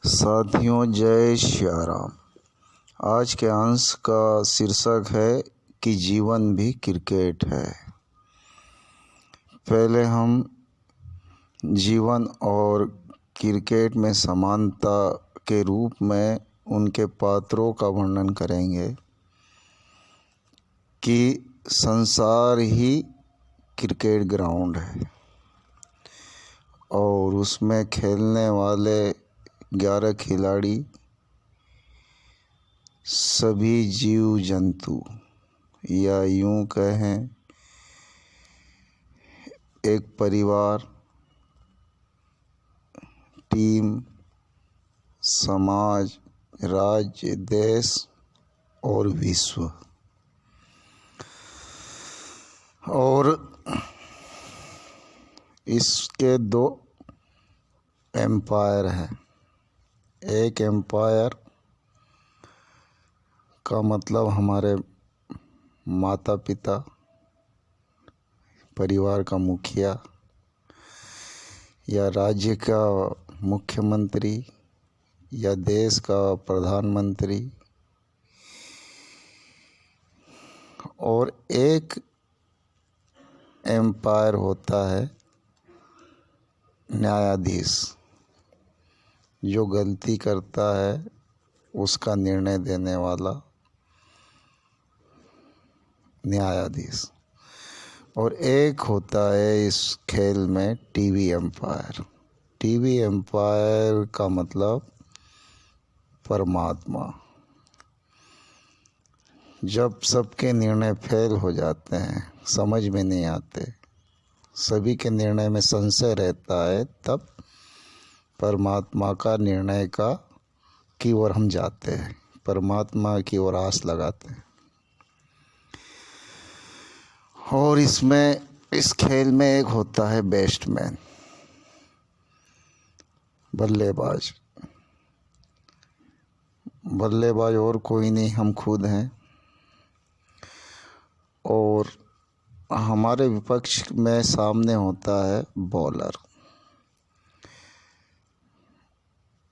साथियों, जय श्या राम। आज के अंश का शीर्षक है कि जीवन भी क्रिकेट है। पहले हम जीवन और क्रिकेट में समानता के रूप में उनके पात्रों का वर्णन करेंगे कि संसार ही क्रिकेट ग्राउंड है और उसमें खेलने वाले 11 खिलाड़ी सभी जीव जंतु, या यूं कहें एक परिवार, टीम, समाज, राज्य, देश और विश्व। और इसके 2 एम्पायर हैं। एक एम्पायर का मतलब हमारे माता पिता, परिवार का मुखिया या राज्य का मुख्यमंत्री या देश का प्रधानमंत्री, और एक एम्पायर होता है न्यायाधीश, जो गलती करता है उसका निर्णय देने वाला न्यायाधीश। और एक होता है इस खेल में टीवी एम्पायर। टीवी एम्पायर का मतलब परमात्मा। जब सबके निर्णय फेल हो जाते हैं, समझ में नहीं आते, सभी के निर्णय में संशय रहता है, तब परमात्मा का निर्णय की ओर हम जाते हैं, परमात्मा की ओर आस लगाते हैं। और इस खेल में एक होता है बैट्समैन, बल्लेबाज। बल्लेबाज और कोई नहीं, हम खुद हैं। और हमारे विपक्ष में सामने होता है बॉलर,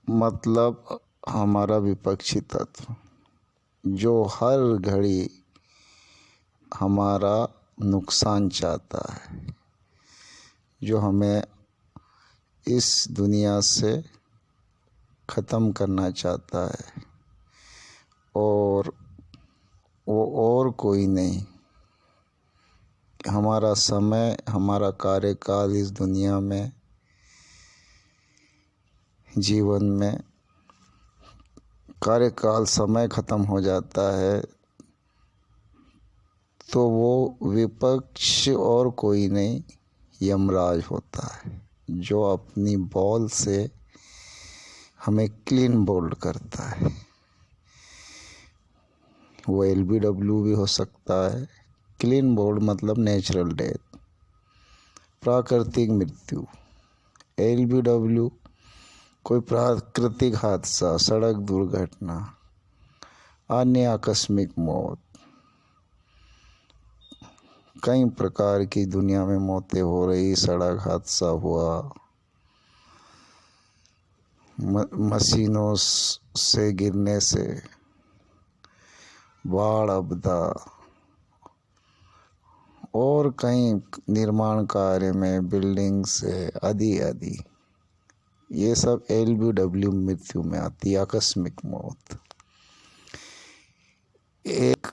मतलब हमारा विपक्षी तत्व, जो हर घड़ी हमारा नुकसान चाहता है, जो हमें इस दुनिया से ख़त्म करना चाहता है। और वो और कोई नहीं, हमारा समय, हमारा कार्यकाल इस दुनिया में, जीवन में कार्यकाल समय ख़त्म हो जाता है तो वो विपक्ष और कोई नहीं, यमराज होता है, जो अपनी बॉल से हमें क्लीन बोल्ड करता है। वो LBW भी हो सकता है। क्लीन बोल्ड मतलब नेचुरल डेथ, प्राकृतिक मृत्यु। LBW कोई प्राकृतिक हादसा, सड़क दुर्घटना, अन्य आकस्मिक मौत। कई प्रकार की दुनिया में मौतें हो रही, सड़क हादसा हुआ, मशीनों से गिरने से, बाढ़ आपदा, और कई निर्माण कार्य में बिल्डिंग से आदि। ये सब LBW मृत्यु में आती है, आकस्मिक मौत। एक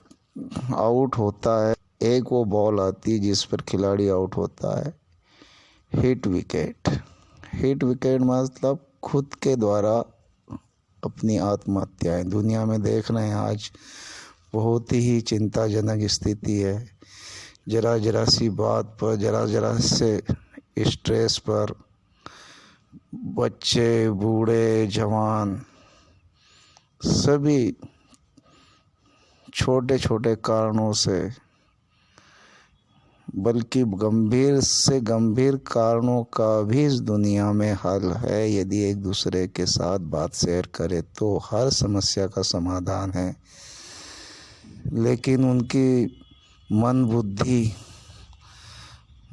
आउट होता है, एक वो बॉल आती है जिस पर खिलाड़ी आउट होता है, हिट विकेट। हिट विकेट मतलब खुद के द्वारा अपनी आत्महत्याएं। दुनिया में देख रहे हैं आज बहुत ही चिंताजनक स्थिति है। जरा सी बात पर, जरा से स्ट्रेस पर बच्चे, बूढ़े, जवान, सभी छोटे कारणों से, बल्कि गंभीर से गंभीर कारणों का भी इस दुनिया में हल है। यदि एक दूसरे के साथ बात शेयर करे तो हर समस्या का समाधान है। लेकिन उनकी मन बुद्धि,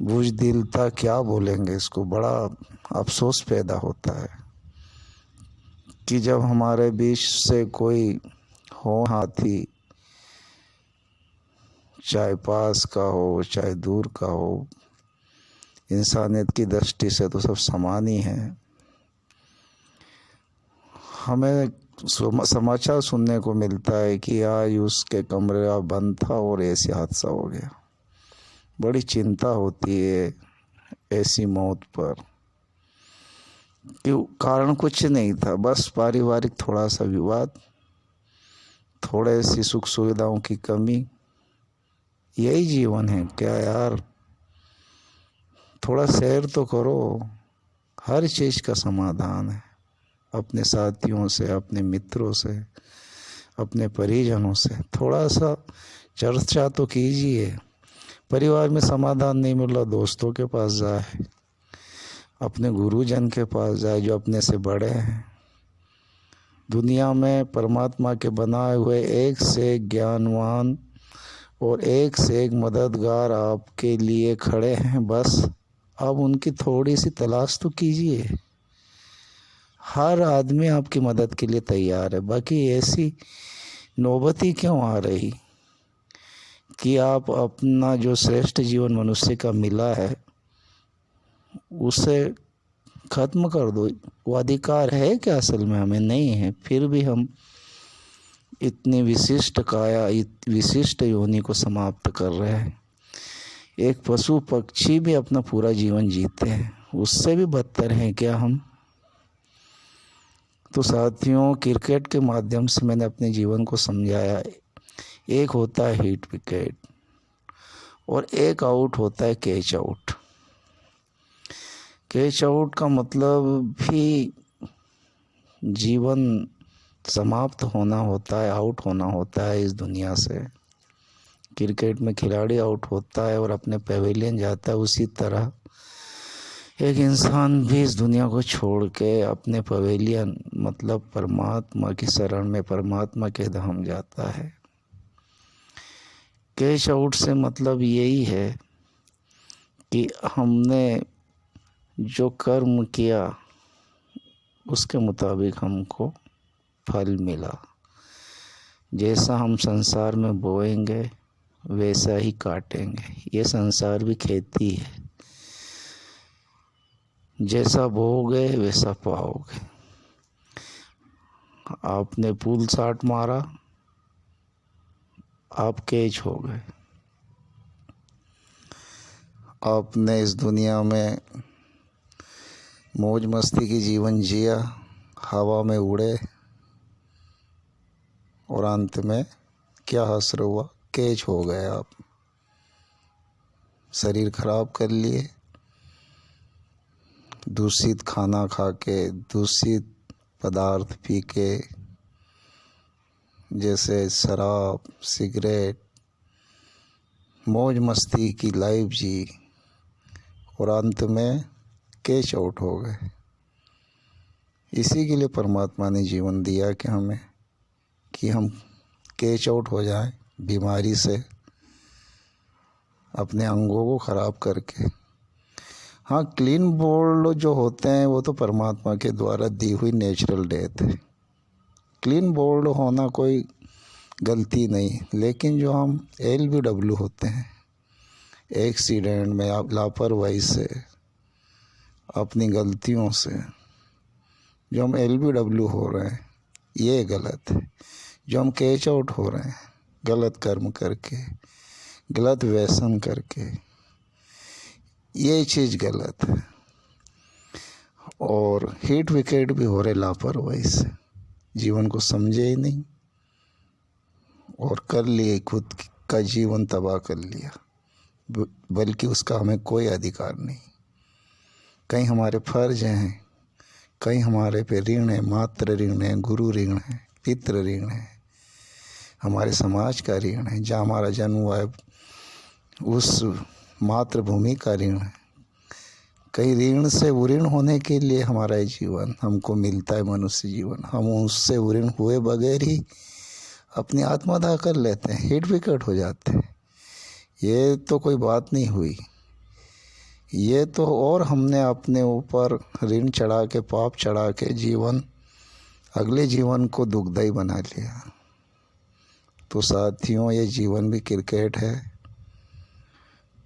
बुज़दिलता क्या बोलेंगे इसको, बड़ा अफसोस पैदा होता है कि जब हमारे बीच से कोई हो हाथी, चाहे पास का हो चाहे दूर का हो, इंसानियत की दृष्टि से तो सब समान ही हैं। हमें समाचार सुनने को मिलता है कि आज उसके कमरा बंद था और ऐसे हादसा हो गया। बड़ी चिंता होती है ऐसी मौत पर, कि कारण कुछ नहीं था, बस पारिवारिक थोड़ा सा विवाद, थोड़े सी सुख सुविधाओं की कमी, यही जीवन है क्या यार? थोड़ा सैर तो करो, हर चीज़ का समाधान है। अपने साथियों से, अपने मित्रों से, अपने परिजनों से थोड़ा सा चर्चा तो कीजिए। परिवार में समाधान नहीं मिल रहा, दोस्तों के पास जाए, अपने गुरुजन के पास जाए जो अपने से बड़े हैं। दुनिया में परमात्मा के बनाए हुए एक से एक ज्ञानवान और एक से एक मददगार आपके लिए खड़े हैं, बस अब उनकी थोड़ी सी तलाश तो कीजिए। हर आदमी आपकी मदद के लिए तैयार है, बाकी ऐसी नौबत ही क्यों आ रही कि आप अपना जो श्रेष्ठ जीवन मनुष्य का मिला है उसे खत्म कर दो। वो अधिकार है क्या असल में? हमें नहीं है, फिर भी हम इतनी विशिष्ट काया, विशिष्ट योनि को समाप्त कर रहे हैं। एक पशु पक्षी भी अपना पूरा जीवन जीते हैं, उससे भी बदतर हैं क्या हम? तो साथियों, क्रिकेट के माध्यम से मैंने अपने जीवन को समझाया। एक होता है हिट विकेट और एक आउट होता है कैच आउट। कैच आउट का मतलब भी जीवन समाप्त होना होता है, आउट होना होता है इस दुनिया से। क्रिकेट में खिलाड़ी आउट होता है और अपने पवेलियन जाता है, उसी तरह एक इंसान भी इस दुनिया को छोड़ के अपने पवेलियन मतलब परमात्मा की शरण में, परमात्मा के धाम जाता है। कैच आउट से मतलब यही है कि हमने जो कर्म किया उसके मुताबिक हमको फल मिला। जैसा हम संसार में बोएंगे वैसा ही काटेंगे। ये संसार भी खेती है, जैसा बोओगे वैसा पाओगे। आपने पुल शॉट मारा, आप कैच हो गए। आपने इस दुनिया में मौज मस्ती की जीवन जिया, हवा में उड़े और अंत में क्या हासिल हुआ? कैच हो गए आप। शरीर खराब कर लिए, दूषित खाना खा के, दूषित पदार्थ पी के, जैसे शराब, सिगरेट, मौज मस्ती की लाइफ जी और अंत में कैच आउट हो गए। इसी के लिए परमात्मा ने जीवन दिया कि हमें, कि हम कैच आउट हो जाएं बीमारी से, अपने अंगों को ख़राब करके। हाँ, क्लीन बोल्ड जो होते हैं वो तो परमात्मा के द्वारा दी हुई नेचुरल डेथ है। क्लीन बोल्ड होना कोई गलती नहीं, लेकिन जो हम LBW होते हैं, एक्सीडेंट में, आप लापरवाही से, अपनी गलतियों से जो हम LBW हो रहे हैं ये गलत है। जो हम कैच आउट हो रहे हैं गलत कर्म करके, गलत व्यसन करके, ये चीज़ गलत है। और हिट विकेट भी हो रहे लापरवाही से, जीवन को समझे ही नहीं और कर लिए, खुद का जीवन तबाह कर लिया, बल्कि उसका हमें कोई अधिकार नहीं। कहीं हमारे फर्ज हैं, कहीं हमारे पे ऋण है, मातृ ऋण है, गुरु ऋण है, पितृ ऋण है, हमारे समाज का ऋण है, जहाँ हमारा जन्म हुआ है उस मातृभूमि का ऋण है। कई ऋण से ऋण होने के लिए हमारा जीवन हमको मिलता है, मनुष्य जीवन। हम उससे ऋण हुए बगैर ही अपनी आत्मदाह कर लेते हैं, हिट विकेट हो जाते हैं। ये तो कोई बात नहीं हुई, ये तो और हमने अपने ऊपर ऋण चढ़ा के, पाप चढ़ा के जीवन अगले जीवन को दुखदाई बना लिया। तो साथियों, ये जीवन भी क्रिकेट है।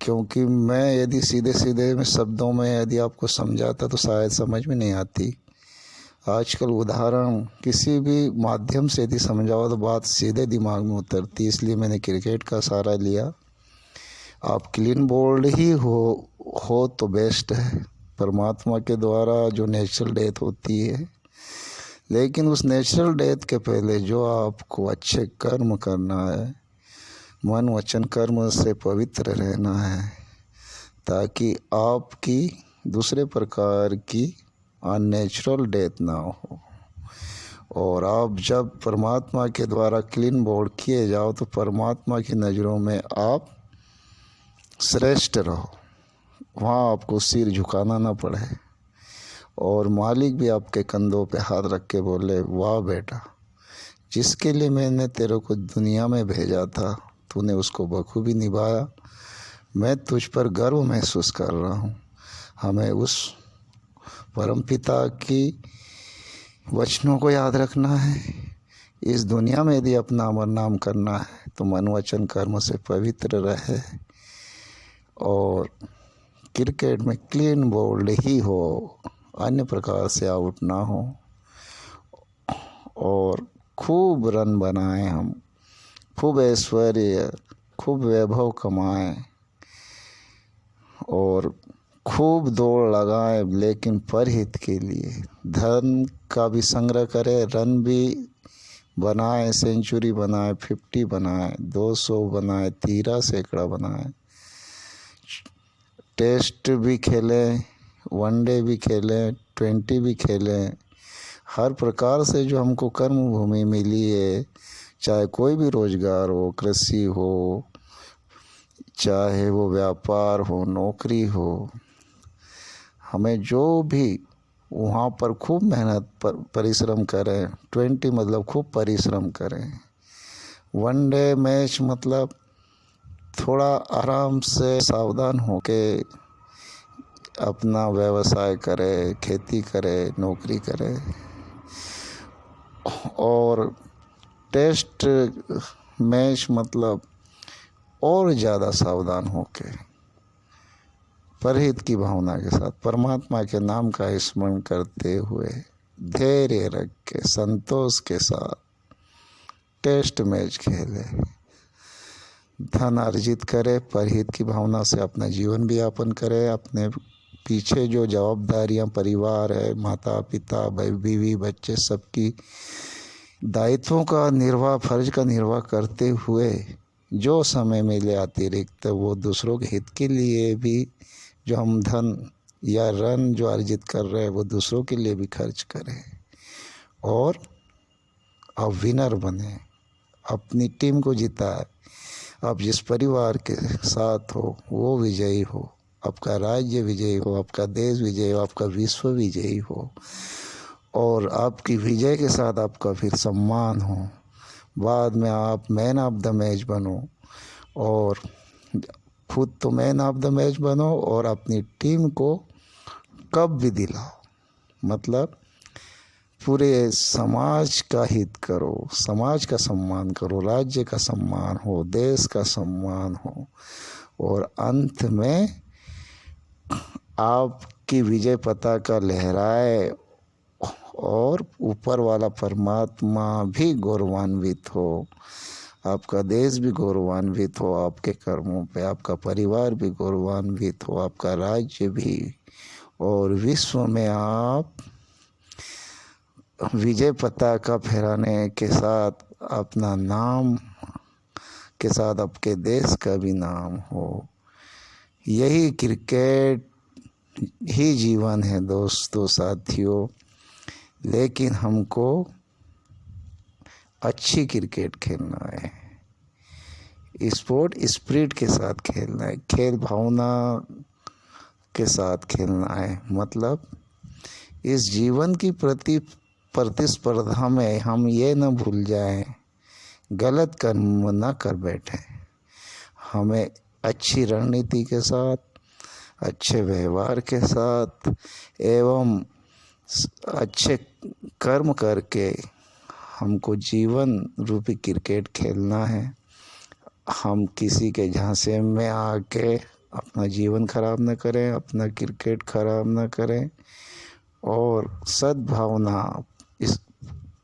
क्योंकि मैं यदि सीधे सीधे में शब्दों में यदि आपको समझाता तो शायद समझ में नहीं आती। आजकल उदाहरण किसी भी माध्यम से यदि समझाओ तो बात सीधे दिमाग में उतरती, इसलिए मैंने क्रिकेट का सहारा लिया। आप क्लीन बोल्ड ही हो तो बेस्ट है। परमात्मा के द्वारा जो नेचुरल डेथ होती है, लेकिन उस नेचुरल डेथ के पहले जो आपको अच्छे कर्म करना है, मन वचन कर्म से पवित्र रहना है, ताकि आपकी दूसरे प्रकार की अननेचुरल डेथ ना हो। और आप जब परमात्मा के द्वारा क्लीन बोल्ड किए जाओ तो परमात्मा की नज़रों में आप श्रेष्ठ रहो। वहाँ आपको सिर झुकाना ना पड़े और मालिक भी आपके कंधों पे हाथ रख के बोले, वाह बेटा, जिसके लिए मैंने तेरे को दुनिया में भेजा था तूने उसको बखूबी निभाया। मैं तुझ पर गर्व महसूस कर रहा हूँ। हमें उस परमपिता की वचनों को याद रखना है। इस दुनिया में यदि अपना अमर नाम करना है तो मन वचन कर्म से पवित्र रहे और क्रिकेट में क्लीन बोल्ड ही हो, अन्य प्रकार से आउट ना हो, और खूब रन बनाएं, हम खूब ऐश्वर्य खूब वैभव कमाएं और खूब दौड़ लगाएं, लेकिन परहित के लिए। धन का भी संग्रह करें, रन भी बनाएं, सेंचुरी बनाएं, 50 बनाएं, 200 बनाएं, 13 सैकड़ा बनाएं, टेस्ट भी खेलें, वनडे भी खेलें, 20 भी खेलें। हर प्रकार से जो हमको कर्म भूमि मिली है, चाहे कोई भी रोजगार हो, कृषि हो, चाहे वो व्यापार हो, नौकरी हो, हमें जो भी वहाँ पर खूब मेहनत परिश्रम करें। 20 मतलब खूब परिश्रम करें। वनडे मैच मतलब थोड़ा आराम से सावधान होके अपना व्यवसाय करे, खेती करे, नौकरी करे। और टेस्ट मैच मतलब और ज़्यादा सावधान होके परहित की भावना के साथ परमात्मा के नाम का स्मरण करते हुए धैर्य रख के संतोष के साथ टेस्ट मैच खेले, धन अर्जित करे, परहित की भावना से अपना जीवन भी यापन करे। अपने पीछे जो जवाबदारियां परिवार है, माता पिता बीवी बच्चे, सबकी दायित्वों का निर्वाह, फर्ज का निर्वाह करते हुए जो समय मिले अतिरिक्त वो दूसरों के हित के लिए भी, जो हम धन या रन जो अर्जित कर रहे हैं वो दूसरों के लिए भी खर्च करें और अब विनर बने, अपनी टीम को जिताए। आप जिस परिवार के साथ हो वो विजयी हो, आपका राज्य विजयी हो, आपका देश विजयी हो, आपका विश्व विजयी हो और आपकी विजय के साथ आपका फिर सम्मान हो। बाद में आप मैन ऑफ द मैच बनो और खुद तो मैन ऑफ द मैच बनो और अपनी टीम को कप भी दिलाओ। मतलब पूरे समाज का हित करो, समाज का सम्मान करो, राज्य का सम्मान हो, देश का सम्मान हो और अंत में आपकी विजय पताका लहराए और ऊपर वाला परमात्मा भी गौरवान्वित हो, आपका देश भी गौरवान्वित हो आपके कर्मों पे, आपका परिवार भी गौरवान्वित हो, आपका राज्य भी, और विश्व में आप विजय पताका फहराने के साथ अपना नाम के साथ आपके देश का भी नाम हो। यही क्रिकेट ही जीवन है दोस्तों, साथियों। लेकिन हमको अच्छी क्रिकेट खेलना है, स्पोर्ट स्पिरिट के साथ खेलना है, खेल भावना के साथ खेलना है। मतलब इस जीवन की प्रतिस्पर्धा में हम ये न भूल जाएं, गलत कर्म न कर बैठें। हमें अच्छी रणनीति के साथ, अच्छे व्यवहार के साथ एवं अच्छे कर्म करके हमको जीवन रूपी क्रिकेट खेलना है। हम किसी के झांसे में आके अपना जीवन खराब न करें, अपना क्रिकेट खराब न करें और सद्भावना, इस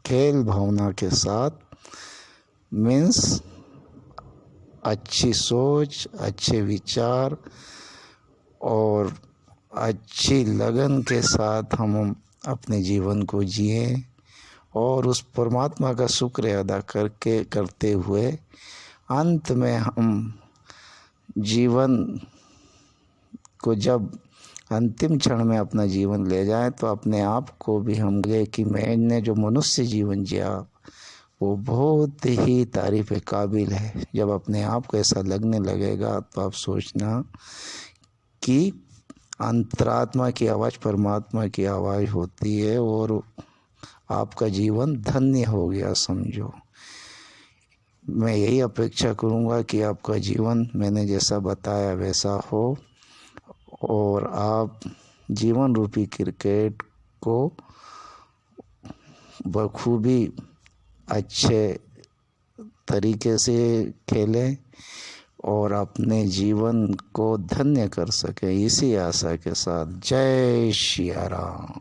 खेल भावना के साथ मीन्स अच्छी सोच, अच्छे विचार और अच्छी लगन के साथ हम अपने जीवन को जिएं और उस परमात्मा का शुक्र अदा करते हुए अंत में हम जीवन को जब अंतिम क्षण में अपना जीवन ले जाएं तो अपने आप को भी हम लगे कि मैंने जो मनुष्य जीवन जिया वो बहुत ही तारीफ़ काबिल है। जब अपने आप को ऐसा लगने लगेगा तो आप सोचना कि अंतरात्मा की आवाज़ परमात्मा की आवाज़ होती है और आपका जीवन धन्य हो गया समझो। मैं यही अपेक्षा करूँगा कि आपका जीवन मैंने जैसा बताया वैसा हो और आप जीवन रूपी क्रिकेट को बखूबी अच्छे तरीके से खेलें और अपने जीवन को धन्य कर सकें। इसी आशा के साथ जय श्री राम।